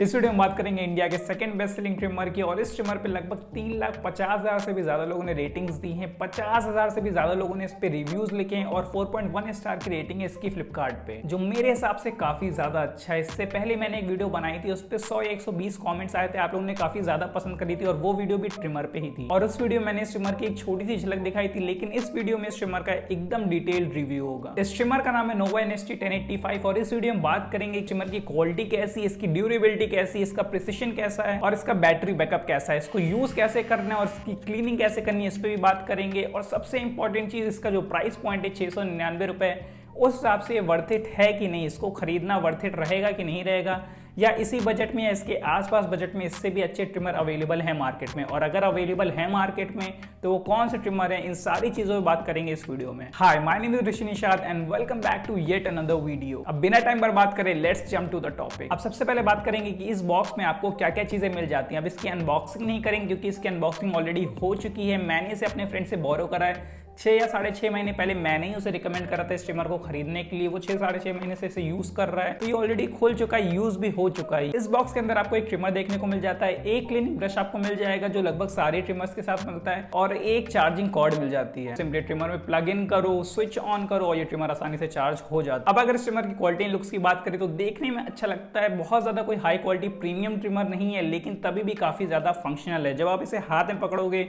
इस वीडियो में बात करेंगे इंडिया के सेकंड बेस्ट सेलिंग ट्रिमर की, और इस ट्रिमर पे लगभग 3,50,000 से भी ज्यादा लोगों ने रेटिंग्स दी हैं। 50,000 से भी ज्यादा लोगों ने इस पे रिव्यूज लिखे हैं और 4.1 स्टार की रेटिंग है इसकी फ्लिपकार्ट पे, जो मेरे हिसाब से काफी ज्यादा अच्छा है। इससे पहले मैंने एक वीडियो बनाई थी, उस पर 100 या 120 कॉमेंट्स आए थे, आप लोगों ने काफी ज्यादा पसंद करी थी और वो वीडियो भी ट्रिमर पे ही थी। और उस वीडियो में मैंने इस ट्रिमर की एक छोटी सी झलक दिखाई थी, लेकिन इस वीडियो में इस ट्रिमर का एकदम डिटेल्ड रिव्यू होगा। इस ट्रिमर का नाम है नोवा NST 1085 और इस वीडियो में बात करेंगे ट्रिमर की क्वालिटी कैसी है, इसकी ड्यूरेबिलिटी कैसी है, इसका प्रिसिशन कैसा है और इसका बैटरी बैकअप कैसा है, इसको यूज कैसे करना है और इसकी क्लीनिंग कैसे करनी है, इस पे भी बात करेंगे। और सबसे इंपॉर्टेंट चीज, इसका जो प्राइस पॉइंट है 699 रुपए, उस हिसाब से वर्थ इट है कि नहीं, इसको खरीदना वर्थ इट रहेगा कि नहीं रहेगा, या इसी बजट में या इसके आसपास बजट में इससे भी अच्छे ट्रिमर अवेलेबल है मार्केट में, और अगर अवेलेबल है मार्केट में तो वो कौन से ट्रिमर है, इन सारी चीजों पे बात करेंगे इस वीडियो में। Hi, my name is Rishi Nishad and welcome back to yet another video. अब बिना टाइम बर्बाद करें, let's jump to the topic. अब सबसे पहले बात करेंगे कि इस बॉक्स में आपको क्या क्या चीजें मिल जाती हैं। अब इसकी अनबॉक्सिंग नहीं करेंगे क्योंकि इसकी अनबॉक्सिंग ऑलरेडी हो चुकी है, मैंने इसे अपने फ्रेंड से बोरो करा है। 6 या 6.5 महीने पहले मैंने ही उसे रिकमेंड करा था इस ट्रिमर को खरीदने के लिए, वो 6-6.5 महीने से इसे यूज कर रहा है, तो ये ऑलरेडी खुल चुका है, यूज भी हो चुका है। इस बॉक्स के अंदर आपको एक ट्रिमर देखने को मिल जाता है, एक क्लीनिंग ब्रश आपको मिल जाएगा जो लगभग सारे ट्रिमर्स के साथ मिलता है, और एक चार्जिंग कॉर्ड मिल जाती है। सिंपली ट्रिमर में प्लग इन करो, स्विच ऑन करो और ये ट्रिमर आसानी से चार्ज हो जाता है। अब अगर इस ट्रिमर की क्वालिटी एंड लुक्स की बात करें तो देखने में अच्छा लगता है, बहुत ज्यादा कोई हाई क्वालिटी प्रीमियम ट्रिमर नहीं है, लेकिन तभी भी काफी ज्यादा फंक्शनल है। जब आप इसे हाथ में पकड़ोगे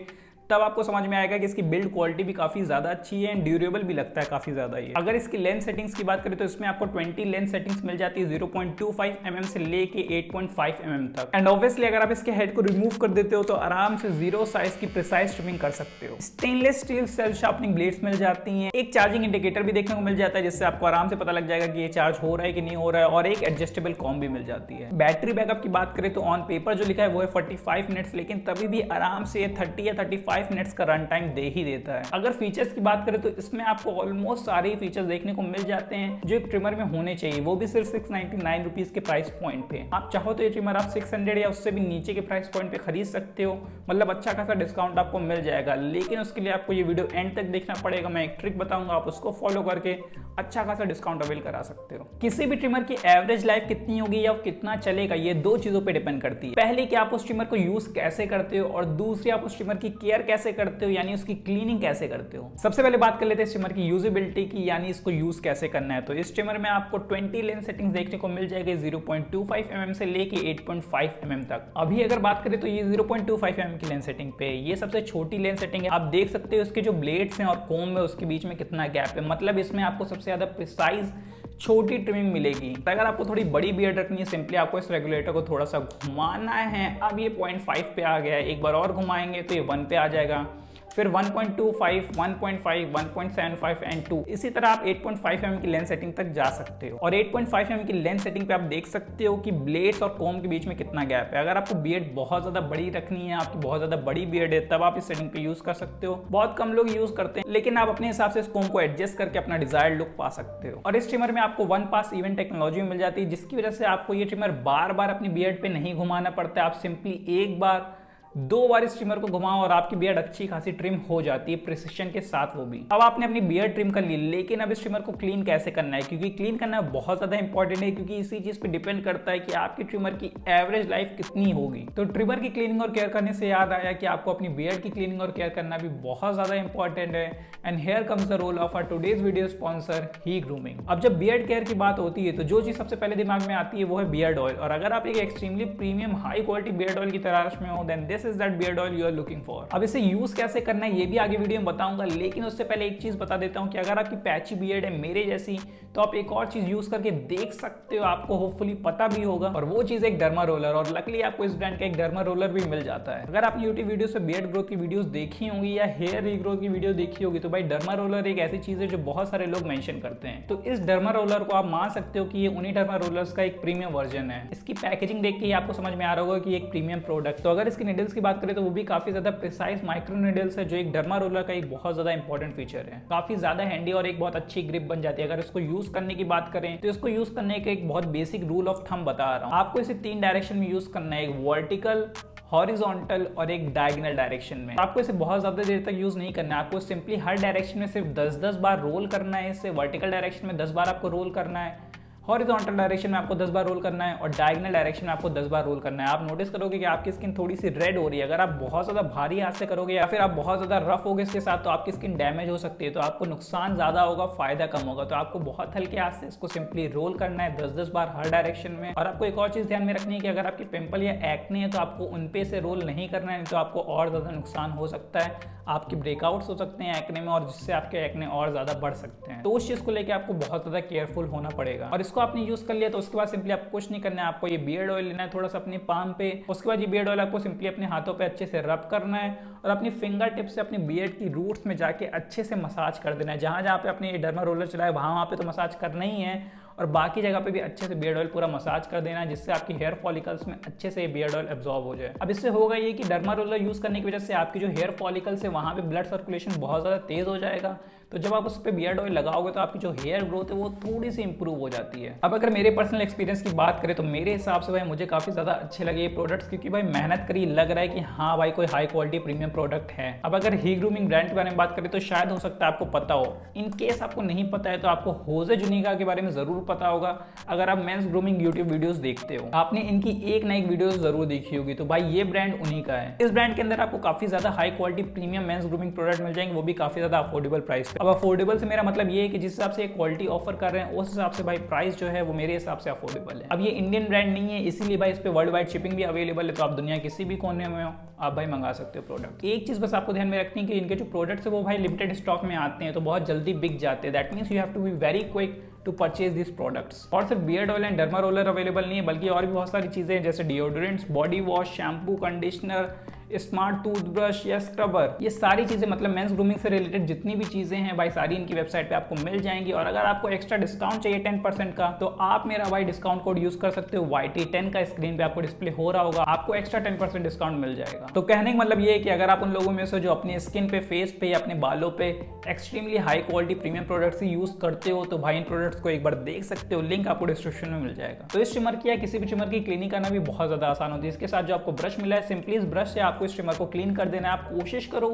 तब आपको समझ में आएगा कि इसकी बिल्ड क्वालिटी भी काफी ज्यादा अच्छी है एंड ड्यूरेबल भी लगता है काफी ज्यादा ये। अगर इसकी लेंस सेटिंग्स की बात करें तो इसमें आपको 20 लेंस सेटिंग्स मिल जाती है, 0.25 mm से लेके 8.5 mm तक। एंड ऑब्वियसली अगर आप इसके हेड को रिमूव कर देते हो तो आराम से 0 साइज की प्रिसाइज ट्रिमिंग कर सकते हो। Stainless steel self sharpening blades मिल जाती हैं, एक चार्जिंग इंडिकेटर भी देखने को मिल जाता है जिससे आपको आराम से पता लग जाएगा कि ये चार्ज हो रहा है कि नहीं हो रहा है, और एक एडजस्टेबल कॉम भी मिल जाती है। बैटरी बैकअप की बात करें तो ऑन पेपर जो लिखा है वो है 45 मिनट्स, लेकिन तभी भी आराम से 30 या 35 मिनट्स का रन टाइम दे ही देता है। अगर फीचर्स की बात करें तो इसमें आपको ऑलमोस्ट सारे फीचर्स देखने को मिल जाते हैं जो एक ट्रिमर में होने चाहिए, वो भी सिर्फ 699 रुपीज के प्राइस पॉइंट पे। आप चाहो तो ये ट्रिमर आप 600 या उससे भी नीचे के प्राइस पॉइंट पे खरीद सकते हो, मतलब अच्छा खासा डिस्काउंट आपको मिल जाएगा, लेकिन उसके लिए आपको ये वीडियो एंड तक देखना पड़ेगा। मैं एक ट्रिक बताऊंगा, आप उसको फॉलो करके अच्छा खासा डिस्काउंट अवेल करा सकते हो। किसी भी ट्रिमर की एवरेज लाइफ कितनी होगी या कितना चलेगा, ये दो चीजों पे डिपेंड करती है। पहले कि आप उस ट्रिमर को यूज कैसे करते हो, और दूसरी आप उस ट्रिमर की केयर कैसे करते हो, यानी उसकी क्लीनिंग कैसे करते हो। सबसे पहले बात कर लेते हैं इस ट्रिमर की यूजेबिलिटी की, यानी इसको यूज कैसे करना है। तो इस ट्रिमर में आपको 20 लेंस सेटिंग्स देखने को मिल जाएगी, 0.25 mm से लेके 8.5 mm तक। अभी अगर बात करें तो ये 0.25 mm की लेंस सेटिंग पे, ये सबसे छोटी लेंस सेटिंग है। आप देख सकते हो इसके जो ब्लेड्स हैं और कोम है उसके बीच में कितना गैप है, मतलब इसमें आपको सबसे ज्यादा प्रिसाइज छोटी ट्रिमिंग मिलेगी। अगर आपको थोड़ी बड़ी बियर्ड रखनी है, सिंपली आपको इस रेगुलेटर को थोड़ा सा घुमाना है। अब ये 0.5 पे आ गया है, एक बार और घुमाएंगे तो ये 1 पे आ जाएगा, फिर 1.25, 1.5, 1.75 एंड 2। इसी तरह आप 8.5 mm की लेंस सेटिंग तक जा सकते हो, और 8.5 mm की लेंस सेटिंग पे आप देख सकते हो कि ब्लेड्स और कोम के बीच में कितना गैप है। अगर आपको बियर्ड बहुत ज्यादा बड़ी रखनी है, आपकी बहुत ज्यादा बड़ी बियर्ड है, तब आप इस सेटिंग पे यूज कर सकते हो। बहुत कम लोग यूज करते हैं, लेकिन आप अपने हिसाब से इस कोम को एडजस्ट करके अपना डिजायर्ड लुक पा सकते हो। और इस ट्रिमर में आपको 1 पास इवेंट टेक्नोलॉजी मिल जाती है, जिसकी वजह से आपको ये ट्रिमर बार बार अपनी बियर्ड पे नहीं घुमाना पड़ता है। आप सिंपली एक बार 2 बार इस ट्रिमर को घुमाओ और आपकी बियर्ड अच्छी खासी ट्रिम हो जाती है, प्रिसिशन के साथ वो भी। अब आपने अपनी बियर्ड ट्रिम कर ली, लेकिन अब इस ट्रिमर को क्लीन कैसे करना है, क्योंकि क्लीन करना बहुत ज्यादा इंपॉर्टेंट है, क्योंकि इसी चीज पे डिपेंड करता है कि आपकी ट्रिमर की एवरेज लाइफ कितनी होगी। तो ट्रिमर की क्लीनिंग और केयर करने से याद आया कि आपको अपनी बियर्ड की क्लीनिंग और केयर करना भी बहुत ज्यादा इंपॉर्टेंट है। And here comes the role of our today's video sponsor ही ग्रूमिंग। अब जब बियर्ड केयर की बात होती है तो जो चीज सबसे पहले दिमाग में आती है वो है बियर्ड ऑयल, और अगर आप एक extremely premium high quality beard oil की तलाश में हो, then this is that beard oil you are looking for. अब इसे यूज कैसे करना है ये भी आगे वीडियो में बताऊंगा, लेकिन उससे पहले एक चीज बता देता हूं कि अगर आपकी पैची बियर्ड है मेरे जैसी, तो आप एक और चीज यूज करके देख सकते हो, आपको होपफुली पता भी होगा, और वो चीज एक डर्मा रोलर। और लकली आपको इस ब्रांड का एक डर्मा रोलर भी मिल जाता है। अगर आपने यूट्यूब वीडियो से बियर्ड ग्रोथ की वीडियोस देखी होंगी या हेयर रीग्रोथ की वीडियो देखी होगी, तो भाई डर्मा रोलर एक ऐसी चीज है जो बहुत सारे लोग मेंशन करते हैं। तो इस डर्मा रोलर को आप मान सकते हो कि ये उन्हीं डर्मा रोलर्स का एक प्रीमियम वर्जन है। इसकी पैकेजिंग देख के ही आपको समझ में आ रहा होगा कि एक प्रीमियम प्रोडक्ट। तो अगर इसकी निडल्स की बात करें तो वो भी काफी ज्यादा प्रिसाइज माइक्रो निडल्स है, जो एक डर्मा रोलर का एक बहुत ज्यादा इंपॉर्टेंट फीचर है। काफी ज्यादा हैंडी और एक बहुत अच्छी ग्रिप बन जाती है। अगर इसको यूज करने की बात करें तो इसको यूज करने का एक बहुत बेसिक रूल ऑफ थंब बता रहा हूं। आपको इसे 3 डायरेक्शन में यूज करना है, एक वर्टिकल, हॉरिजॉन्टल और एक डायगोनल डायरेक्शन में। आपको इसे बहुत ज्यादा देर तक यूज नहीं करना है, आपको सिंपली हर डायरेक्शन में सिर्फ 10-10 बार रोल करना है। इसे वर्टिकल डायरेक्शन में 10 बार आपको रोल करना है, हॉरिजॉन्टल डायरेक्शन में आपको 10 बार रोल करना है और डायगोनल डायरेक्शन में आपको 10 बार रोल करना है। आप नोटिस करोगे कि आपकी स्किन थोड़ी सी रेड हो रही है। अगर आप बहुत ज्यादा भारी हाथ से करोगे या फिर आप बहुत ज्यादा रफ होगे इसके साथ तो आपकी स्किन डैमेज हो सकती है, तो आपको नुकसान ज्यादा होगा, फायदा कम होगा। तो आपको बहुत हल्के हाथ से इसको सिंपली रोल करना है 10-10 बार हर डायरेक्शन में। और आपको एक और चीज ध्यान में रखनी है कि अगर आपकी पिंपल या एक्ने है तो आपको उन पे से रोल नहीं करना है, तो आपको और ज्यादा नुकसान हो सकता है, आपके ब्रेकआउट्स हो सकते हैं एक्ने में और जिससे आपके एक्ने और ज्यादा बढ़ सकते हैं। तो उस चीज को लेकर आपको बहुत ज्यादा केयरफुल होना पड़ेगा। और इसको आपने यूज कर लिया तो उसके बाद सिंपली आपको कुछ नहीं करना है, आपको ये बियर्ड ऑयल लेना है थोड़ा सा अपनी पाम पे। उसके बाद ये बियर्ड ऑयल आपको सिंपली अपने हाथों पे अच्छे से रब करना है और अपनी फिंगर टिप से अपनी बियर्ड की रूट्स में जाके अच्छे से मसाज कर देना है। जहां जहां पे आपने ये डर्मा रोलर चलाया वहां पे तो मसाज करना ही है और बाकी जगह पे भी अच्छे से बियर्ड ऑयल पूरा मसाज कर देना है, जिससे आपकी हेयर फॉलिकल्स में अच्छे से बियर्ड ऑयल एब्जॉर्ब हो जाए। अब इससे होगा ये कि डर्मा रोलर यूज करने की वजह से आपकी जो हेयर फॉलिकल्स है वहां पे ब्लड सर्कुलेशन बहुत ज्यादा तेज हो जाएगा। तो जब आप उस पर बियर्ड ऑयल लगाओगे तो आपकी जो हेयर ग्रोथ है वो थोड़ी सी इंप्रूव हो जाती है। अब अगर मेरे पर्सनल एक्सपीरियंस की बात करें तो मेरे हिसाब से भाई मुझे काफी ज्यादा अच्छे लगे ये प्रोडक्ट्स, क्योंकि भाई मेहनत करी लग रहा है कि हाँ भाई कोई हाई क्वालिटी प्रीमियम प्रोडक्ट है। अब अगर ही ग्रूमिंग ब्रांड के बारे में बात करें तो शायद हो सकता है आपको पता हो, इन केस आपको नहीं पता है तो आपको होजे जुनिगा के बारे में जरूर पता होगा। अगर आप मेंस ग्रूमिंग यूट्यूब वीडियोस देखते हो, आपने इनकी एक ना एक वीडियो जरूर देखी होगी, तो भाई ये ब्रांड उन्हीं का है। इस ब्रांड के अंदर आपको काफी ज्यादा high quality premium men's grooming product मिल जाएंगे, वो भी काफी ज्यादा अफोर्डेबल प्राइस पे। अब अफोर्डेबल से मेरा मतलब ये है कि जिस हिसाब से क्वालिटी ऑफर कर रहे हैं उस हिसाब से भाई प्राइस जो है वो मेरे हिसाब से अफोर्डेबल है। अब ये इंडियन ब्रांड नहीं है, इसीलिए भाई इस पे वर्ल्ड वाइड शिपिंग भी अवेलेबल है, तो आप दुनिया किसी भी कोने में हो आप भाई मंगा सकते हो प्रोडक्ट। एक चीज बस आपको ध्यान में रखनी है कि इनके जो प्रोडक्ट्स है वो भाई लिमिटेड स्टॉक में आते हैं, तो बहुत जल्दी बिक जाते हैं। That means you have to be very quick to purchase this products. और सिर्फ beard oil and derma roller available नहीं है, बल्कि और भी बहुत सारी चीजें हैं जैसे deodorants, body wash, shampoo, conditioner, smart toothbrush या स्क्रबर, ये सारी चीजें मतलब मेंस ग्रूमिंग से रिलेटेड जितनी भी चीजें हैं भाई सारी इनकी वेबसाइट पे आपको मिल जाएंगी। और अगर आपको एक्स्ट्रा डिस्काउंट चाहिए 10% का तो आप मेरा भाई डिस्काउंट कोड यूज कर सकते हो YT10 का, स्क्रीन पे आपको डिस्प्ले हो रहा होगा, आपको एक्स्ट्रा 10% डिस्काउंट मिल जाएगा। तो कहने का मतलब ये है कि अगर आप उन लोगों में से जो अपनी स्किन पे, फेस पे या अपने बालों पे extremely high quality premium products use करते हो तो भाई इन प्रोडक्ट्स को एक बार देख सकते हो, लिंक आपको डिस्क्रिप्शन में मिल जाएगा। तो इस ट्रिमर की या किसी भी ट्रिमर की क्लीनिंग करना भी बहुत ज्यादा आसान होती है। इसके साथ जो आपको ब्रश मिला है, सिंपली इस ब्रश से आपको इस ट्रिमर को क्लीन कर देना है। आप कोशिश करो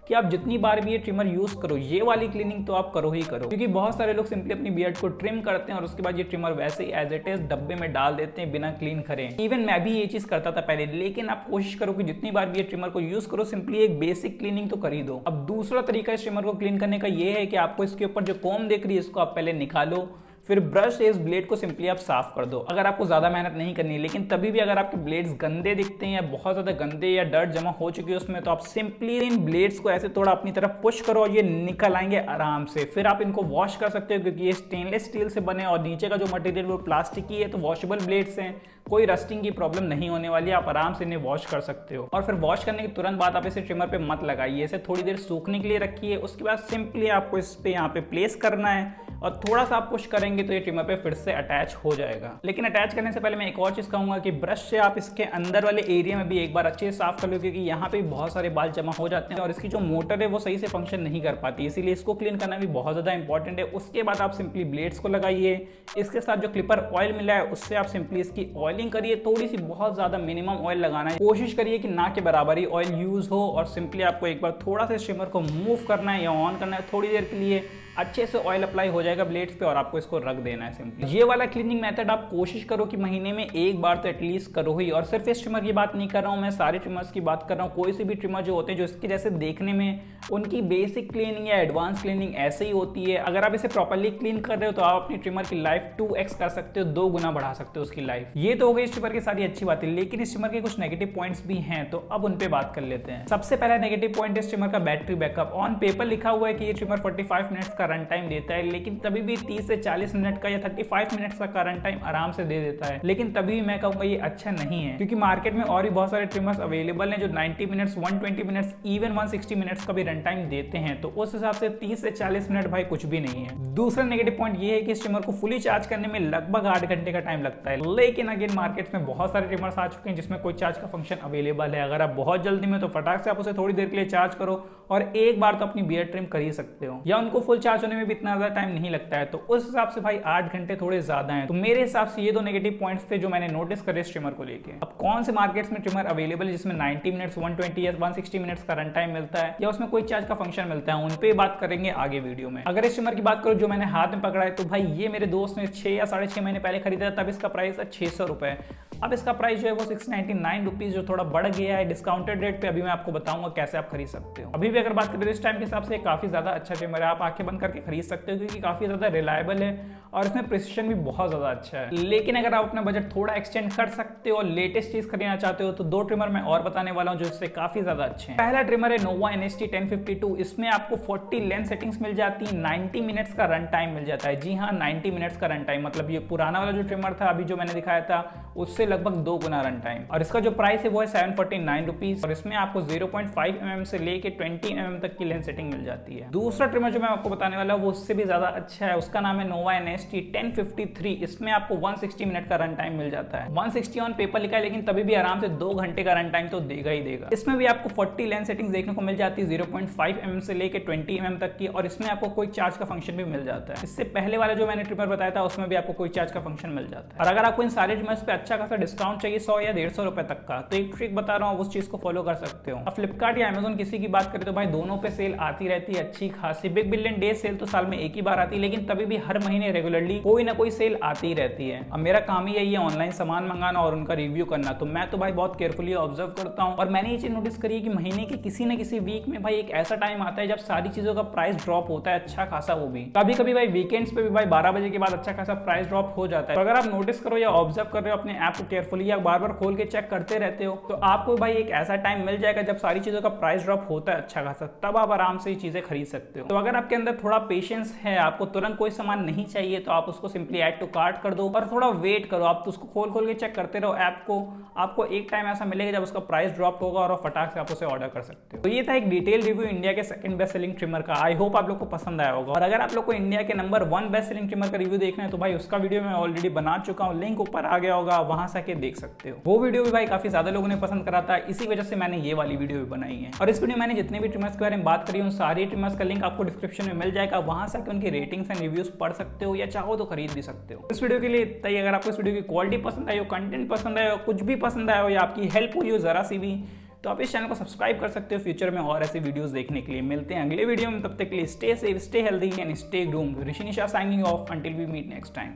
कि आप जितनी बार भी ये ट्रिमर यूज करो ये वाली क्लीनिंग तो आप करो ही करो, क्योंकि बहुत सारे लोग सिंपली अपनी बियर्ड को ट्रिम करते हैं और उसके बाद ये ट्रिमर वैसे ही एज इट इज डब्बे में डाल देते हैं बिना क्लीन करे। इवन मैं भी ये चीज करता था पहले, लेकिन आप कोशिश करो कि जितनी बार भी ये ट्रिमर को यूज करो सिंपली एक बेसिक क्लीनिंग तो कर ही दो। अब दूसरा तरीका इस ट्रिमर को क्लीन करने का ये है कि आपको इसके ऊपर जो कॉम्ब देख रही है इसको आप पहले निकालो, फिर ब्रश से इस ब्लेड को सिंपली आप साफ कर दो। अगर आपको ज्यादा मेहनत नहीं करनी है, लेकिन तभी भी अगर आपके ब्लेड्स गंदे दिखते हैं या बहुत ज्यादा गंदे या डर्ट जमा हो चुकी है उसमें, तो आप सिंपली इन ब्लेड्स को ऐसे थोड़ा अपनी तरफ पुश करो और ये निकल आएंगे आराम से। फिर आप इनको वॉश कर सकते हो क्योंकि ये स्टेनलेस स्टील से बने और नीचे का जो मटेरियल वो प्लास्टिक की है, तो वॉशेबल ब्लेड्स हैं, कोई रस्टिंग की प्रॉब्लम नहीं होने वाली है, आप आराम से इन्हें वॉश कर सकते हो। और फिर वॉश करने के तुरंत बाद आप इसे ट्रिमर पे मत लगाइए, इसे थोड़ी देर सूखने के लिए रखिए। उसके बाद सिंपली आपको इस पे यहाँ पे प्लेस करना है और थोड़ा सा आप पुश करेंगे तो ये ट्रिमर पे फिर से अटैच हो जाएगा। लेकिन अटैच करने से पहले मैं एक और चीज कहूंगा कि ब्रश से आप इसके अंदर वाले एरिया में भी एक बार अच्छे से साफ कर लो, क्योंकि यहाँ पे बहुत सारे बाल जमा हो जाते हैं और इसकी जो मोटर है वो सही से फंक्शन नहीं कर पाती, इसीलिए इसको क्लीन करना भी बहुत ज्यादा इंपॉर्टेंट है। उसके बाद आप सिंपली ब्लेड्स को लगाइए, इसके साथ जो क्लिपर ऑयल मिला है उससे आप सिंपली इसकी ऑयलिंग करिए। थोड़ी सी बहुत ज्यादा मिनिमम ऑयल लगाना है, कोशिश करिए कि ना के बराबर ही ऑयल यूज हो। और सिंपली आपको एक बार थोड़ा सा स्ट्रिमर को मूव करना है या ऑन करना है, थोड़ी देर के लिए अच्छे से ऑयल अप्लाई हो जाएगा ब्लेड्स पे और आपको इसको रख देना है सिंपली। ये वाला क्लीनिंग मेथड आप कोशिश करो कि महीने में एक बार तो एटलीस्ट करो ही। और सिर्फ इस ट्रिमर की बात नहीं कर रहा हूँ, मैं सारे ट्रिमर्स की बात कर रहा हूँ। कोई से भी ट्रिमर जो होते हैं जो इसके जैसे देखने में उनकी बेसिक क्लीनिंग या एडवांस क्लीनिंग ऐसे ही होती है। अगर आप इसे प्रॉपर्ली क्लीन कर रहे हो तो आप अपनी ट्रिमर की लाइफ 2x कर सकते हो, 2 गुना बढ़ा सकते हो उसकी लाइफ। ये तो हो गई इस ट्रिमर की सारी अच्छी बातें, लेकिन इस ट्रिमर के कुछ नेगेटिव पॉइंट्स भी हैं, तो अब उन पे बात कर लेते हैं। सबसे पहला नेगेटिव पॉइंट इस ट्रिमर का बैटरी बैकअप। ऑन पेपर लिखा हुआ है कि ये ट्रिमर 45 मिनट्स का रन टाइम देता है, लेकिन तभी भी 30 से 40 मिनट का या 35 मिनट्स का रन टाइम आराम से दे देता है। लेकिन तभी भी मैं कहूंगा ये अच्छा नहीं है, क्योंकि मार्केट में और भी बहुत सारे ट्रिमर्स अवेलेबल हैं जो 90 मिनट्स, 120 मिनट्स, इवन 160 मिनट्स का भी रन टाइम देते हैं। तो उस हिसाब से 30 से 40 मिनट भाई कुछ भी नहीं है। दूसरा नेगेटिव पॉइंट ये है कि इस ट्रिमर को फुली चार्ज करने में लगभग 8 घंटे का टाइम लगता है। लेकिन अगेन मार्केट में बहुत सारे ट्रिमर्स आ चुके हैं जिसमें कोई चार्ज का फंक्शन अवेलेबल है। अगर आप बहुत जल्दी में तो फटाक से आप उसे थोड़ी देर के लिए चार्ज करो और एक बार तो अपनी बियर्ड ट्रिम कर ही सकते हो, या उनको फुल चार्ज चार्ज होने में भी इतना ज्यादा टाइम नहीं लगता है, तो उस हिसाब से भाई 8 घंटे थोड़े ज्यादा हैं। तो मेरे हिसाब से ये दो नेगेटिव पॉइंट्स थे जो मैंने नोटिस करे ट्रिमर को लेके। अब कौन से मार्केट्स में ट्रिमर अवेलेबल है जिसमें 90 मिनट्स 120 या 160 मिनट्स का रन टाइम मिलता है या उसमें कोई चार्ज का फंक्शन मिलता है, उन पे बात करेंगे आगे वीडियो में। अगर इस ट्रिमर की बात करो जो मैंने हाथ में पकड़ा है, तो भाई ये मेरे दोस्त ने 6 या 6.5 महीने पहले खरीदा था, तब इसका प्राइस था 600 रुपए। अब इसका प्राइस जो है वो 699 रुपीज जो थोड़ा बढ़ गया है डिस्काउंटेड रेट पे। अभी मैं आपको बताऊंगा कैसे आप खरीद सकते हो। अभी भी अगर बात करें तो इस टाइम के हिसाब से काफी ज्यादा अच्छा ट्रिमर है, आप आंखें बंद करके खरीद सकते हो क्योंकि काफी ज्यादा रिलायबल है और इसमें प्रिसिशन भी बहुत ज्यादा अच्छा है। लेकिन अगर आप अपना बजट थोड़ा एक्सटेंड कर सकते हो और लेटेस्ट चीज खरीदना चाहते हो तो दो ट्रिमर मैं और बताने वाला हूं जो इससे काफी ज्यादा अच्छे हैं। पहला ट्रिमर है नोवा NST 1052। इसमें आपको 40 लेंथ सेटिंग्स मिल जाती है, 90 मिनट्स का रन टाइम मिल जाता है। जी हाँ, 90 मिनट्स का रन टाइम, मतलब ये पुराना वाला जो ट्रिमर था अभी जो मैंने दिखाया था उससे लगभग 2 गुना रन टाइम। और इसका जो प्राइस है वो है 749 रुपीज और इसमें आपको 0.5 mm से लेके 20 mm तक की लेंस सेटिंग मिल जाती है। दूसरा ट्रिमर जो मैं आपको बताने वाला हूं वो उससे भी ज्यादा अच्छा है, उसका नाम है नोवा NST 1053। इसमें आपको 160 मिनट का रन टाइम मिल जाता है। 160 ऑन पेपर लिखा है लेकिन तभी भी आराम से 2 घंटे का रन टाइम तो देगा ही देगा। इसमें भी आपको 40 लेंस सेटिंग्स देखने को मिल जाती है, 0.5 mm से लेके 20 mm तक की, और इसमें आपको कोई चार्ज का फंक्शन भी मिल जाता है। इससे पहले वाला जो मैंने ट्रिमर बताया था उसमें भी आपको कोई चार्ज का फंक्शन मिल जाता है। और अगर आपको इन सारे ट्रिमर्स पे अच्छा खासा डिस्काउंट चाहिए 100 या 150 रुपए तक का, तो एक ट्रिक बता रहा हूँ, उस चीज को फॉलो कर सकते हो। अब फ्लिपकार्ट या अमेजोन किसी की बात करें तो भाई दोनों पे सेल आती रहती है अच्छी खासी। बिग बिलियन डे सेल तो साल में एक ही बार आती है, लेकिन तभी भी हर महीने रेगुलरली कोई ना कोई सेल आती रहती है। अब मेरा काम ही यही है ऑनलाइन सामान मंगाना और उनका रिव्यू करना, तो मैं तो भाई बहुत केयरफुली ऑब्जर्व करता हूँ। और मैंने ये चीज नोटिस करी है कि महीने के किसी न किसी वीक में भाई एक ऐसा टाइम आता है जब सारी चीजों का प्राइस ड्रॉप होता है अच्छा खासा। वो भी कभी कभी भाई वीकेंड्स पे भी भाई 12 बजे के बाद अच्छा खासा प्राइस ड्रॉप हो जाता है। तो अगर आप नोटिस करो या ऑब्जर्व कर रहे हो अपने ऐप को केयरफुली या बार बार खोल के चेक करते रहते हो, तो आपको भाई एक ऐसा टाइम मिल जाएगा जब सारी चीजों का प्राइस ड्रॉप होता है अच्छा खासा, तब आप आराम से ये चीजें खरीद सकते हो। तो अगर आपके अंदर थोड़ा पेशेंस है, आपको तुरंत कोई सामान नहीं चाहिए, तो आप उसको सिंपली ऐड टू कार्ट कर दो और थोड़ा वेट करो। आप तो उसको खोल खोल के चेक करते रहो ऐप को, आपको एक टाइम ऐसा मिलेगा जब उसका प्राइस ड्रॉप होगा और फटाक से आप उसे ऑर्डर कर सकते हो। तो ये था एक डिटेल रिव्यू इंडिया के सेकंड बेस्ट सेलिंग ट्रिमर का। आई होप आप लोग को पसंद आया होगा। और अगर आप लोग को इंडिया के नंबर 1 बेस्ट सेलिंग ट्रिमर का रिव्यू देखना है तो भाई उसका वीडियो मैं ऑलरेडी बना चुका हूँ, लिंक ऊपर आ गया होगा, वहां से आके देख सकते हो। वो वीडियो भी भाई काफी ज्यादा लोगों ने पसंद करा था, इसी वजह से मैंने ये वाली वीडियो भी बनाई है। और इस वीडियो में मैंने जितने भी ट्रिमर्स के बारे में बात करी उन सारी ट्रिमर्स का लिंक आपको डिस्क्रिप्शन में मिल जाएगा, वहां से आके उनकी रेटिंग्स एंड रिव्यूज पढ़ सकते हो या चाहो तो खरीद भी सकते हो। इस वीडियो के लिए इतना ही। अगर आपको इस वीडियो की क्वालिटी पसंद आई हो, कंटेंट पसंद आया हो, कुछ भी पसंद आया हो या आपकी हेल्प हुई हो जरा सी भी, तो आप इस चैनल को सब्सक्राइब कर सकते हो फ्यूचर में और ऐसे वीडियोस देखने के लिए। मिलते हैं अगले वीडियो में, तब तक के लिए stay safe, stay healthy and stay groomed. Rishi Nisha signing off until we meet next time.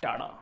Tata.